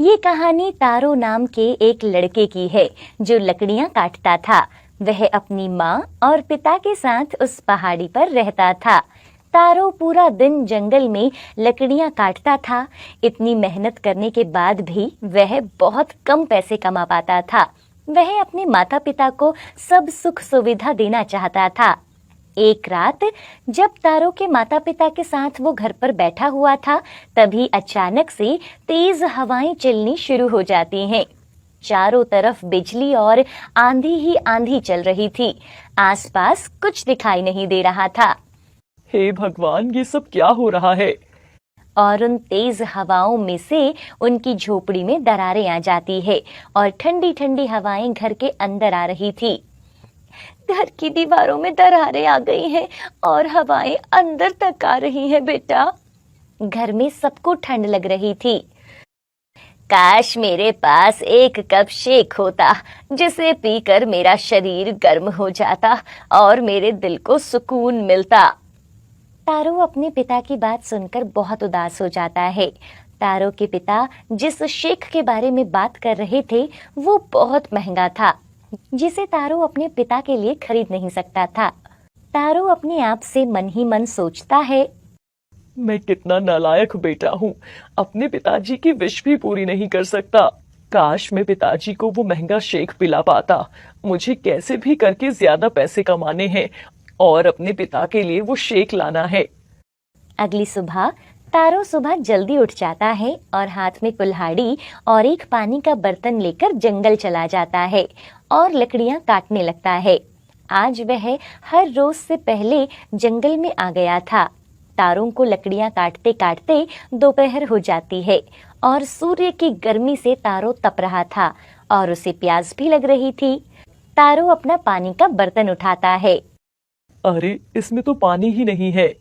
ये कहानी तारो नाम के एक लड़के की है जो लकड़ियां काटता था। वह अपनी माँ और पिता के साथ उस पहाड़ी पर रहता था। तारो पूरा दिन जंगल में लकड़ियां काटता था। इतनी मेहनत करने के बाद भी वह बहुत कम पैसे कमा पाता था। वह अपने माता पिता को सब सुख सुविधा देना चाहता था। एक रात जब तारो के माता पिता के साथ वो घर पर बैठा हुआ था, तभी अचानक से तेज हवाएं चलनी शुरू हो जाती हैं। चारों तरफ बिजली और आंधी ही आंधी चल रही थी। आसपास कुछ दिखाई नहीं दे रहा था। हे भगवान, ये सब क्या हो रहा है? और उन तेज हवाओं में से उनकी झोपड़ी में दरारें आ जाती है और ठंडी ठंडी हवाएं घर के अंदर आ रही थी। घर की दीवारों में दरारें आ गई हैं और हवाएं अंदर तक आ रही हैं बेटा। घर में सबको ठंड लग रही थी। काश मेरे पास एक कप शेक होता जिसे पीकर मेरा शरीर गर्म हो जाता और मेरे दिल को सुकून मिलता। तारो अपने पिता की बात सुनकर बहुत उदास हो जाता है। तारो के पिता जिस शेक के बारे में बात कर रहे थे वो बहुत महंगा था, जिसे तारो अपने पिता के लिए खरीद नहीं सकता था। तारो अपने आप से मन ही मन सोचता है, मैं कितना नालायक बेटा हूँ, अपने पिताजी की विश भी पूरी नहीं कर सकता। काश मैं पिताजी को वो महंगा शेक पिला पाता। मुझे कैसे भी करके ज्यादा पैसे कमाने हैं और अपने पिता के लिए वो शेक लाना है। अगली सुबह तारो सुबह जल्दी उठ जाता है और हाथ में कुल्हाड़ी और एक पानी का बर्तन लेकर जंगल चला जाता है और लकड़ियां काटने लगता है। आज वह हर रोज से पहले जंगल में आ गया था। तारों को लकड़ियां काटते काटते दोपहर हो जाती है और सूर्य की गर्मी से तारो तप रहा था और उसे प्यास भी लग रही थी। तारो अपना पानी का बर्तन उठाता है। अरे, इसमें तो पानी ही नहीं है।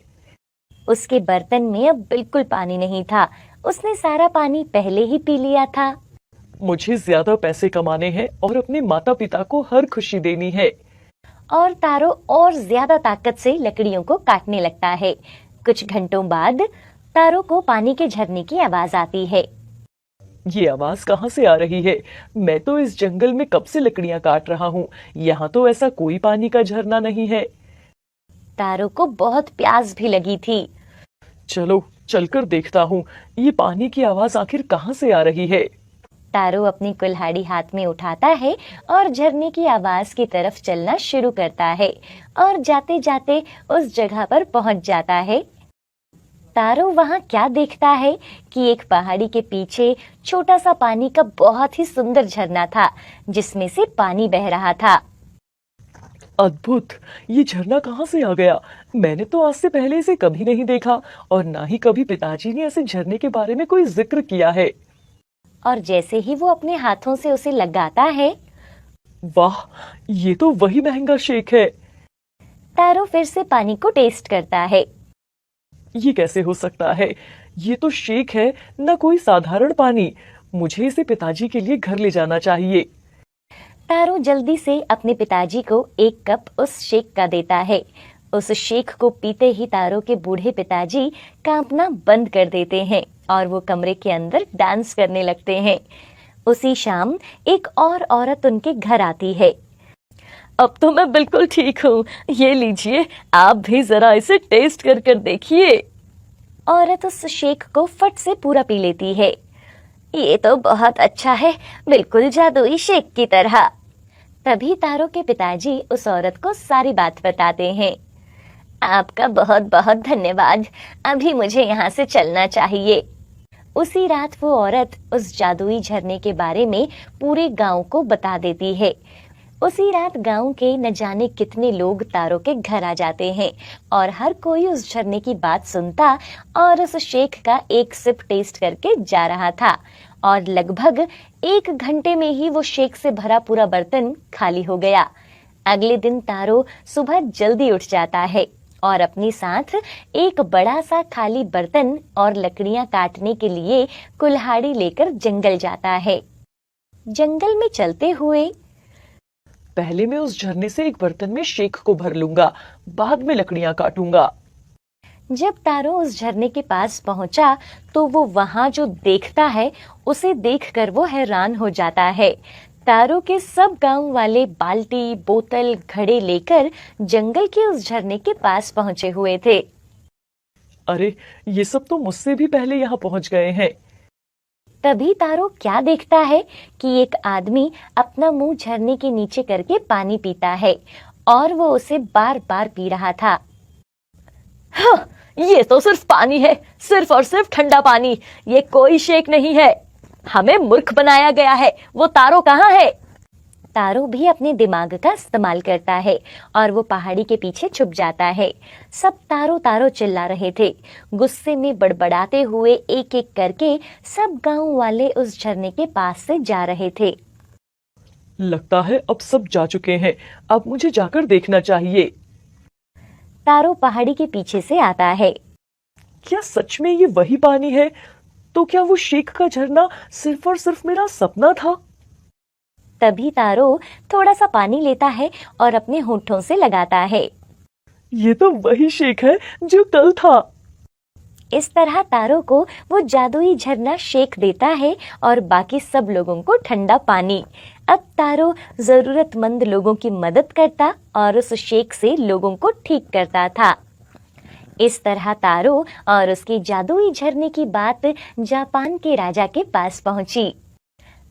उसके बर्तन में अब बिल्कुल पानी नहीं था। उसने सारा पानी पहले ही पी लिया था। मुझे ज्यादा पैसे कमाने हैं और अपने माता पिता को हर खुशी देनी है। और तारो और ज्यादा ताकत से लकड़ियों को काटने लगता है। कुछ घंटों बाद तारो को पानी के झरने की आवाज आती है। ये आवाज कहाँ से आ रही है? मैं तो इस जंगल में कब से लकड़ियां काट रहा हूँ। यहाँ तो ऐसा कोई पानी का झरना नहीं है। तारो को बहुत प्यास भी लगी थी। चलो चलकर देखता हूँ, ये पानी की आवाज आखिर कहाँ से आ रही है। तारो अपनी कुल्हाड़ी हाथ में उठाता है और झरने की आवाज की तरफ चलना शुरू करता है और जाते जाते उस जगह पर पहुंच जाता है। तारो वहां क्या देखता है कि एक पहाड़ी के पीछे छोटा सा पानी का बहुत ही सुंदर झरना था, जिसमें से पानी बह रहा था। अद्भुत! ये झरना कहाँ से आ गया? मैंने तो आज से पहले इसे कभी नहीं देखा और ना ही कभी पिताजी ने ऐसे झरने के बारे में कोई जिक्र किया है। और जैसे ही वो अपने हाथों से उसे लगाता है, वाह, ये तो वही महंगा शेक है। तारो फिर से पानी को टेस्ट करता है। ये कैसे हो सकता है? ये तो शेक है, न कोई साधारण पानी। मुझे इसे पिताजी के लिए घर ले जाना चाहिए। तारो जल्दी से अपने पिताजी को एक कप उस शेक का देता है। उस शेक को पीते ही तारो के बूढ़े पिताजी कांपना बंद कर देते हैं और वो कमरे के अंदर डांस करने लगते हैं। उसी शाम एक और औरत उनके घर आती है। अब तो मैं बिल्कुल ठीक हूँ। ये लीजिए, आप भी जरा इसे टेस्ट कर देखिए। औरत उस शेक को फट से पूरा पी लेती है। ये तो बहुत अच्छा है, बिल्कुल जादुई शेक की तरह। तभी तारो के पिताजी उस औरत को सारी बात बताते हैं। आपका बहुत बहुत धन्यवाद, अभी मुझे यहाँ से चलना चाहिए। उसी रात वो औरत उस जादुई झरने के बारे में पूरे गांव को बता देती है। उसी रात गांव के न जाने कितने लोग तारो के घर आ जाते हैं और हर कोई उस झरने की बात सुनता और उस शेक का एक सिप टेस्ट करके जा रहा था और लगभग 1 घंटे में ही वो शेक से भरा पूरा बर्तन खाली हो गया। अगले दिन तारो सुबह जल्दी उठ जाता है और अपने साथ एक बड़ा सा खाली बर्तन और लकड़ियां काटने के लिए कुल्हाड़ी लेकर जंगल जाता है। जंगल में चलते हुए पहले मैं उस झरने से एक बर्तन में शेक को भर लूंगा, बाद में लकड़ियां काटूंगा। जब तारो उस झरने के पास पहुंचा तो वो वहां जो देखता है उसे देखकर वो हैरान हो जाता है। तारो के सब गांव वाले बाल्टी, बोतल, घड़े लेकर जंगल के उस झरने के पास पहुंचे हुए थे। अरे, ये सब तो मुझसे भी पहले यहाँ पहुंच गए हैं। तभी तारो क्या देखता है कि एक आदमी अपना मुंह झरने के नीचे करके पानी पीता है और वो उसे बार बार पी रहा था। हाँ, ये तो सिर्फ पानी है, सिर्फ और सिर्फ ठंडा पानी। ये कोई शेक नहीं है। हमें मूर्ख बनाया गया है। वो तारो कहाँ है? तारो भी अपने दिमाग का इस्तेमाल करता है और वो पहाड़ी के पीछे छुप जाता है। सब तारो तारो चिल्ला रहे थे। गुस्से में बड़बड़ाते हुए एक एक करके सब गांव वाले उस झरने के पास से जा रहे थे। लगता है अब सब जा चुके हैं। अब मुझे जाकर देखना चाहिए। तारो पहाड़ी के पीछे से आता है। क्या सच में ये वही पानी है? तो क्या वो शेख का झरना सिर्फ और सिर्फ मेरा सपना था? तभी तारो थोड़ा सा पानी लेता है और अपने होठों से लगाता है। ये तो वही शेख है जो कल था। इस तरह तारो को वो जादुई झरना शेक देता है और बाकी सब लोगों को ठंडा पानी। अब तारो जरूरतमंद लोगों की मदद करता और उस शेक से लोगों को ठीक करता था। इस तरह तारो और उसके जादुई झरने की बात जापान के राजा के पास पहुंची।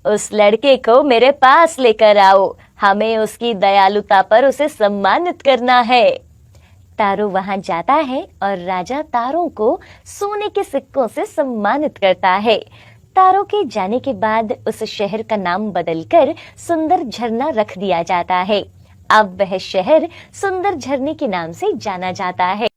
उस लड़के को मेरे पास लेकर आओ, हमें उसकी दयालुता पर उसे सम्मानित करना है। तारो वहां जाता है और राजा तारो को सोने के सिक्कों से सम्मानित करता है। तारो के जाने के बाद उस शहर का नाम बदलकर सुंदर झरना रख दिया जाता है। अब वह शहर सुंदर झरने के नाम से जाना जाता है।